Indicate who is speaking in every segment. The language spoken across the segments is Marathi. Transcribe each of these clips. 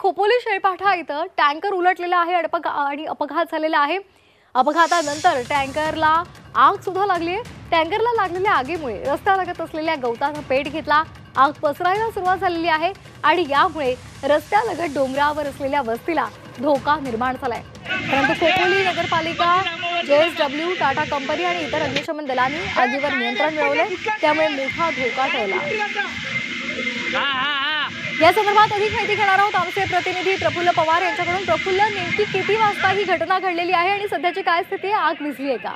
Speaker 1: खोपोली शेळपाठा इथं टँकर उलटलेला आहे आणि अपघात झालेला आहे। अपघातानंतर टँकरला आग सुद्धा लागली आहे। टँकरला लागलेल्या आगीमुळे रस्त्यालगत असलेल्या गवताचा पेट घेतला। आग पसरायला सुरुवात झालेली आहे आणि यामुळे रस्त्यालगत डोंगरावर असलेल्या वस्तीला धोका निर्माण झालाय। परंतु खोपोली नगरपालिका, JSW, टाटा कंपनी आणि इतर अग्निशमन दलांनी आगीवर नियंत्रण मिळवले, त्यामुळे मोठा धोका टळला। या संदर्भात अधिक माहिती घेणार आहोत आमचे प्रतिनिधी प्रफुल्ल पवार यांच्याकडून। प्रफुल्ल, नेमकी किती वाजता ही घटना घडलेली आहे आणि सध्याची काय स्थिती आहे? आग विझली आहे का?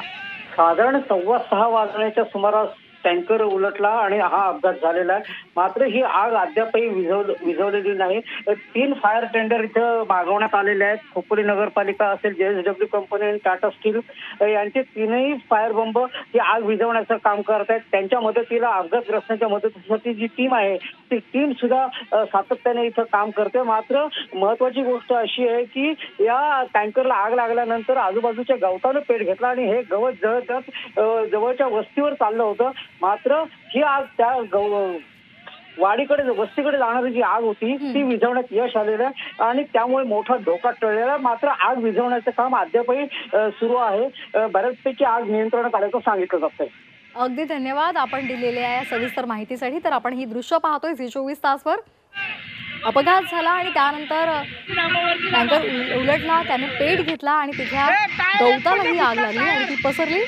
Speaker 2: साधारण 6:15 वाजण्याच्या सुमारास टँकर उलटला आणि हा अपघात झालेला आहे। मात्र ही आग अद्यापही विझवलेली नाही। 3 फायर टेंडर इथं मागवण्यात आलेले आहेत। खोपोली नगरपालिका असेल, JSW कंपनी आणि टाटा स्टील यांचे 3ही फायर बंब ही आग विझवण्याचं काम करत आहेत। त्यांच्या मदतीला, अपघातग्रस्तांच्या मदतीसाठी जी टीम आहे ती टीम सुद्धा सातत्याने इथं काम करते। मात्र महत्वाची गोष्ट अशी आहे की या टँकरला आग लागल्यानंतर आजूबाजूच्या गवतानं पेट घेतला आणि हे गवत जळत जवळच्या वस्तीवर चाललं होतं। मात्र ही आग त्या वाडीकडे, वस्तीकडे जाणारी जी आग होती ती विझवण्यात यश आलेलं आहे आणि त्यामुळे मोठा धोका टळलेला। मात्र आग विझवण्याचं काम अद्यापही सुरू आहे। बऱ्याचपैकी आग नियंत्रणात आल्याचं सांगितलं जातंय।
Speaker 1: अगदी धन्यवाद आपण दिलेल्या या सविस्तर माहितीसाठी। तर आपण ही दृश्य पाहतोय झी24 तासवर। अपघात झाला आणि त्यानंतर टँकर उलटला, त्याने पेट घेतला आणि तिथल्या गवतालाही आग लागली आणि ती पसरली।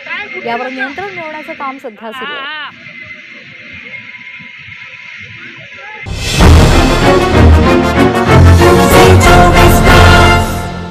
Speaker 1: यावर नियंत्रण मिळवण्याचं काम सध्या सुरू आहे।